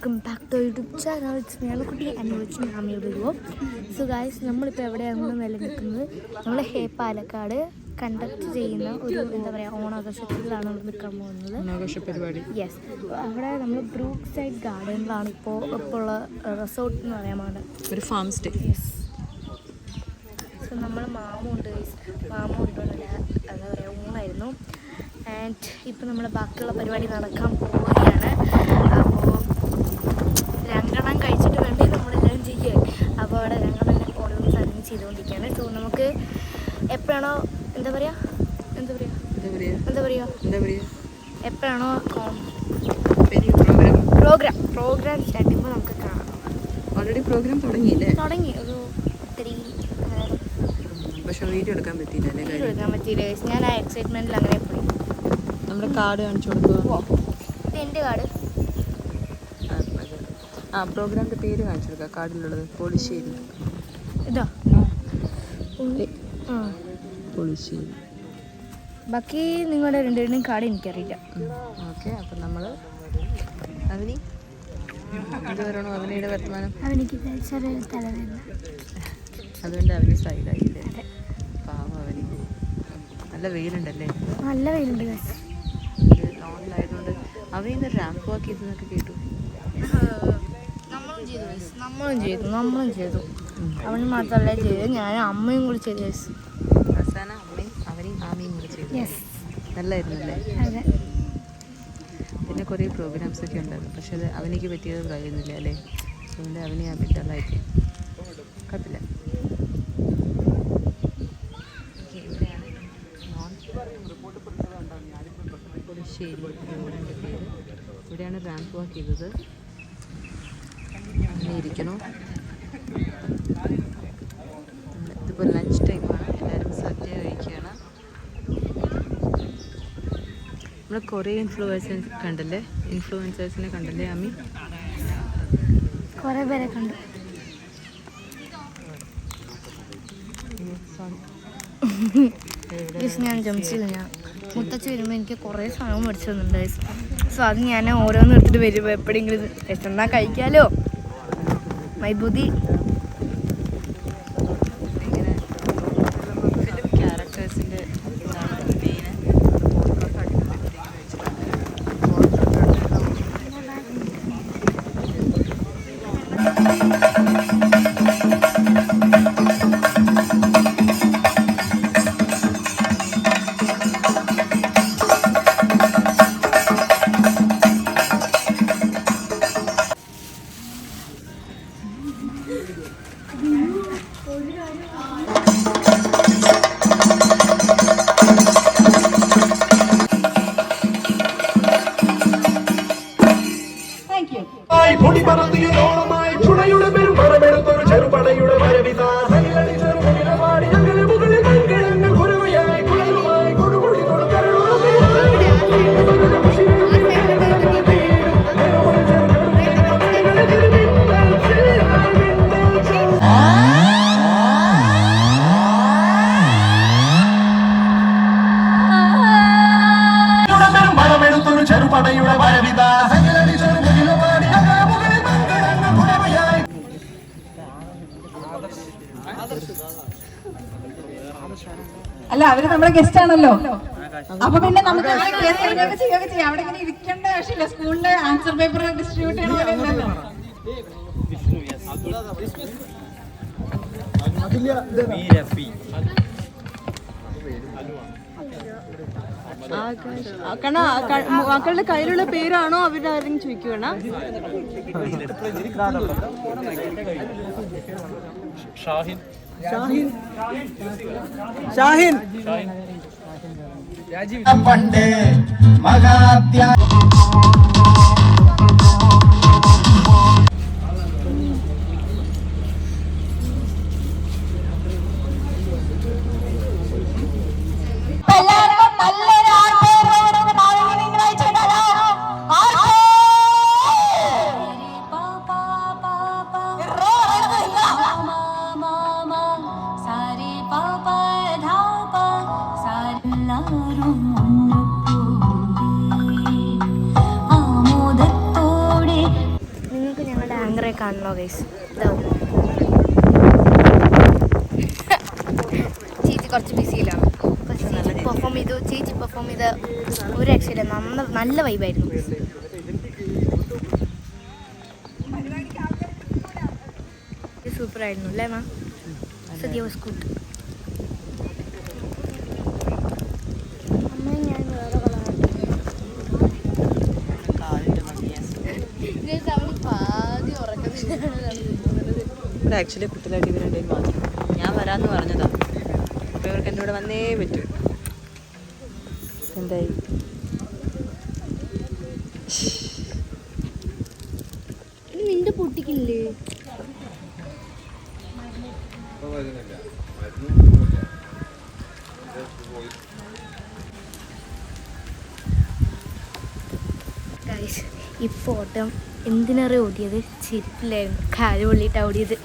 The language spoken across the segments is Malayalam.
Welcome back to YouTube channel. ഞാനക്കുട്ടി അന്വേഷിച്ച് ആമിയുടെ രൂപം. സോ ഗായ്സ്, നമ്മളിപ്പോൾ എവിടെയാണെന്ന് നിലനിൽക്കുന്നത് നമ്മൾ പാലക്കാട് കണ്ടക്ട് ചെയ്യുന്ന ഒരു എന്താ പറയുക ഓണാഘോഷത്തിലാണ് നമ്മൾ നിൽക്കാൻ പോകുന്നത്. ഓണാഘോഷ പരിപാടി. യെസ്, അവിടെ നമ്മൾ ബ്രൂക്ക് സൈഡ് ഗാർഡനിലാണ് ഇപ്പോൾ ഉള്ള റിസോർട്ട് എന്ന് പറയാൻ പോകുന്നത്. ഒരു ഫാം സ്റ്റേ. യെസ്. സോ നമ്മൾ മാമുണ്ട് എന്താ പറയുക ഊണായിരുന്നു. ആൻഡ് ഇപ്പോൾ നമ്മൾ ബാക്കിയുള്ള പരിപാടി നടക്കാൻ പോവുകയാണ്. അപ്പോൾ രണ്ടെണ്ണം കഴിച്ചിട്ട് വേണ്ടേ നമ്മളെല്ലാം ചെയ്യാൻ. അപ്പോൾ അവിടെ രണ്ടെണ്ണം ഓരോന്ന് സാധനം ചെയ്തുകൊണ്ടിരിക്കുകയാണ്. സോ നമുക്ക് എപ്പോഴാണോ എപ്പോഴാണോ പ്രോഗ്രാം സ്റ്റാർട്ട് ചെയ്യുമ്പോൾ നമുക്ക് കാണാം. ഓൾറെഡി പ്രോഗ്രാം തുടങ്ങി ഒരു ഒത്തിരി പക്ഷെ വീഡിയോ എടുക്കാൻ പറ്റിയില്ല. ഞാൻ ആ എക്സൈറ്റ്മെൻറ്റിൽ അങ്ങനെ പോയി. നമ്മുടെ കാർഡ് കാണിച്ചു കൊടുക്കുക. ഇത് എൻ്റെ കാർഡ്. പ്രോഗ്രാമിൻ്റെ പേര് കാണിച്ചു കൊടുക്കുക. കാർഡിലുള്ളത് പോളിശ്ശേരി. ഇതാ പോളിശ്ശേരി. ബാക്കി നിങ്ങളുടെ രണ്ടുപേരുടെയും കാർഡ് എനിക്കറിയില്ല. ഓക്കെ, അപ്പം നമ്മൾ അവനി എന്ത് പറയണോ? അവനിയുടെ വർത്തമാനം. അവനിക്ക് ചെറിയൊരു തലവേദന, അതുകൊണ്ട് അവന് സൈഡായില്ലേ? പാവം അവന്. നല്ല വെയിലുണ്ടല്ലേ? നല്ല വെയിലുണ്ട്. ലോണിലായതുകൊണ്ട് അവന് റാമ്പ് വാക്ക് ചെയ്തെന്നൊക്കെ കേട്ടു. നമ്മളും ചെയ്തു. അവന് മാത്രമല്ല ചെയ്തു, ഞാനും അമ്മയും കൂടി ചെയ്തു. അവസാനം അമ്മയും അവനും ആമയും കൂടി ചെയ്തു. നല്ലായിരുന്നല്ലേ? അതെ. പിന്നെ കുറേ പ്രോഗ്രാംസ് ഒക്കെ ഉണ്ടായിരുന്നു, പക്ഷെ അത് അവനിക്ക് പറ്റിയത് പറയുന്നില്ല അല്ലേ? അതുകൊണ്ട് അവനെ ആ ബെറ്ററായിട്ട് കുഴപ്പമില്ല. ഇവിടെയാണ് പോളിശ്ശേരി റോഡിൻ്റെ പേര്. ഇവിടെയാണ് റാമ്പ് വാക്ക് ചെയ്തത്. അങ്ങനെ ഇരിക്കണോ? ഇതിപ്പോൾ ലഞ്ച് ടൈമാണ്, എല്ലാവരും സദ്യ കഴിക്കുകയാണ്. നമ്മൾ കുറേ ഇൻഫ്ലുവൻസേഴ്സിനെ കണ്ടല്ലേ അമ്മി? കുറേ പേരെ കണ്ടു. ഞാൻ ജംസിൽ മുത്തച്ഛ വരുമ്പോൾ എനിക്ക് കുറേ സാധനം മേടിച്ചു തന്നിട്ടുണ്ട്. സോ അത് ഞാൻ ഓരോന്ന് എടുത്തിട്ട് വരുമ്പോൾ എപ്പോഴെങ്കിലും വിശന്നാ കഴിക്കാമല്ലോ. മൈ ബുദ്ധി. ഇങ്ങനെ ഫിലിം ക്യാരക്ടേഴ്സിൻ്റെ ഇതാണ് മെയിൻ. അല്ല, അവര് നമ്മുടെ ഗസ്റ്റ് ആണല്ലോ. അപ്പൊ പിന്നെ നമുക്ക് ചെയ്യാം. അവിടെ ഇങ്ങനെ ഇരിക്കേണ്ട ആവശ്യമില്ല. സ്കൂളിലെ ആൻസർ പേപ്പർ ഡിസ്ട്രിബ്യൂട്ട് ചെയ്യണമല്ലോ. മക്കളുടെ കയ്യിലുള്ള പേരാണോ അവരുടെ ആരെങ്കിലും ചോദിക്കുകയാണ്? ഷാഹിൻ പണ്ട് മഹാത്യാ ആ ആങ്കറെ കാണണോ ഗൈസ്? ഇതാവും ചേച്ചി കുറച്ച് ബിസിയിലാണ്. ചേച്ചി പെർഫോം ചെയ്ത് ഒരു രക്ഷയില്ല. നല്ല വൈബായിരുന്നു. സൂപ്പറായിരുന്നു അല്ലേ മാം? സദ്യ വാസ് ഗുഡ്. അമ്മ ഞാൻ വേറെ പാതി ഉറക്കത്തിലാണ്. ഇവിടെ ആക്ച്വലി കുട്ടനായിട്ട് ഇവർ രണ്ടുപേരും മാത്രം. ഞാൻ വരാമെന്ന് പറഞ്ഞതാണ്. അപ്പോൾ ഇവർക്ക് എൻ്റെ കൂടെ വന്നേ പറ്റൂ. എന്തായി? നിന്റെ പൊട്ടിക്കില്ലേ? ഈ ഫോട്ടോ എന്തിനേറെ ഓടിയത്? ചെരുപ്പിലായിരുന്നു. കാല് പൊള്ളിയിട്ടാണ് ഓടിയത്.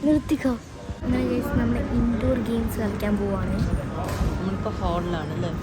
നിർത്തിക്കോ. എന്നാൽ ഗൈസ് നമ്മൾ ഇൻഡോർ ഗെയിംസ് കളിക്കാൻ പോവാണ്. നമ്മളിപ്പോൾ ഹാളിലാണ് അല്ലേ?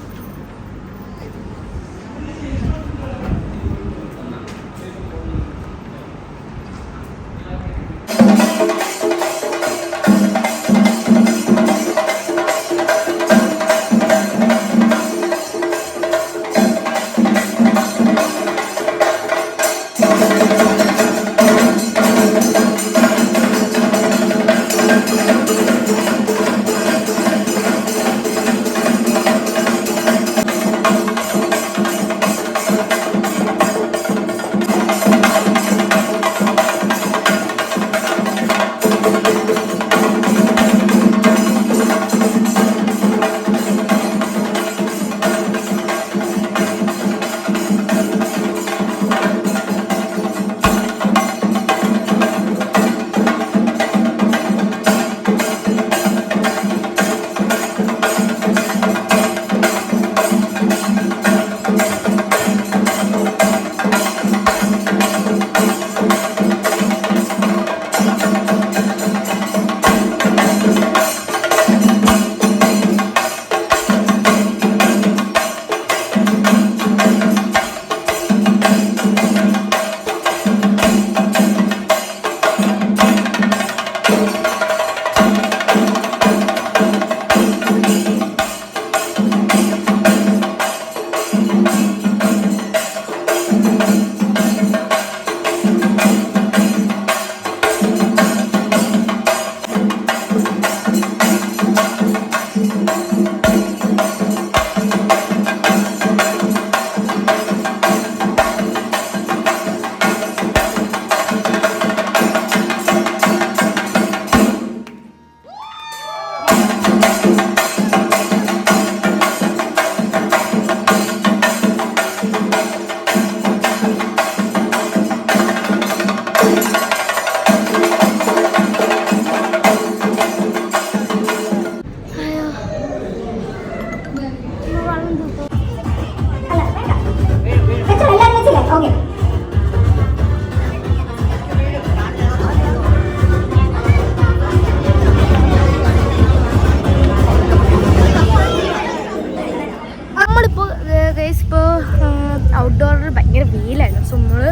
ഔട്ട്ഡോറിൽ ഭയങ്കര വെയിലായിരുന്നു. സോ നമ്മൾ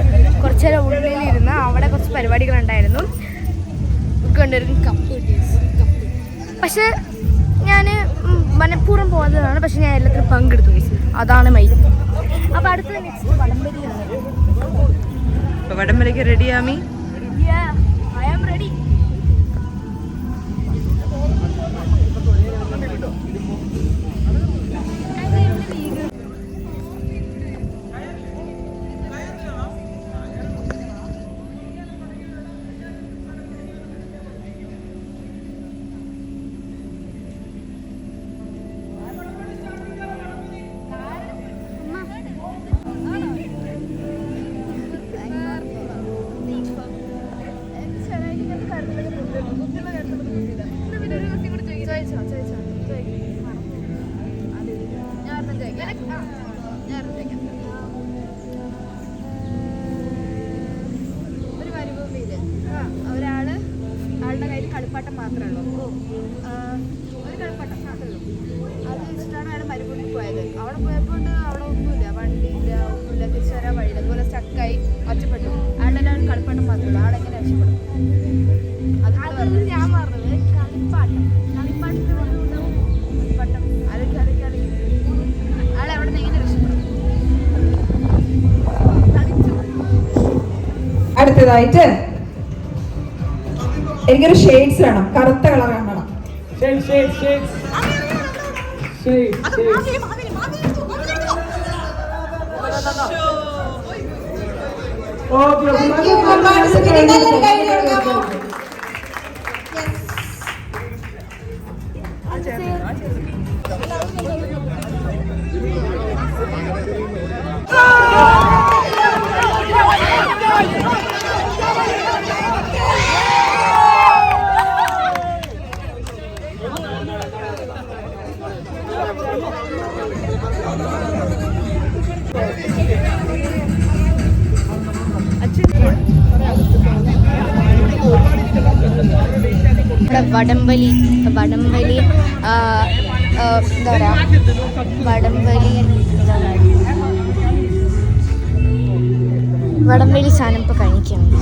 കുറച്ച് നേരം ഉള്ളിലിരുന്ന് അവിടെ കുറച്ച് പരിപാടികളുണ്ടായിരുന്നു. കൊണ്ടുവരും കപ്പ് പക്ഷെ ഞാൻ മനഃപൂർവ്വം പോകുന്നതാണ്. പക്ഷെ ഞാൻ എല്ലാത്തിനും പങ്കെടുത്തു. അതാണ് മൈൻ. അപ്പോൾ അടുത്തത് നെക്സ്റ്റ് വടംവലിയാണ്. വടംവലിക്ക് റെഡിയാമി? I am ready. ഒരു മരുഭൂമിയില് ആളുടെ കയ്യിൽ കളിപ്പാട്ടം മാത്രമേ ഉള്ളൂ. ഒരു കളിപ്പാട്ടം മാത്രമേ ഉള്ളൂ. അത് വെച്ചിട്ടാണ് അയാൾ മരുഭൂമിയിൽ പോയത്. അവിടെ പോയപ്പോൾ അവിടെ ഒന്നുമില്ല, വണ്ടിയില്ല, ഒന്നുമില്ല, തിരിച്ചു വരാൻ വഴിയില്ല. അതുപോലെ സ്റ്റക്കായി അടുത്തതായിട്ട് എനിക്കൊരു ഷെയ്ഡ്സ് വേണം, കറുത്ത കളർ കാണണം. വടംവലി എന്താ പറയുക, വടംവലി സാധനം ഇപ്പോൾ കഴിക്കണം.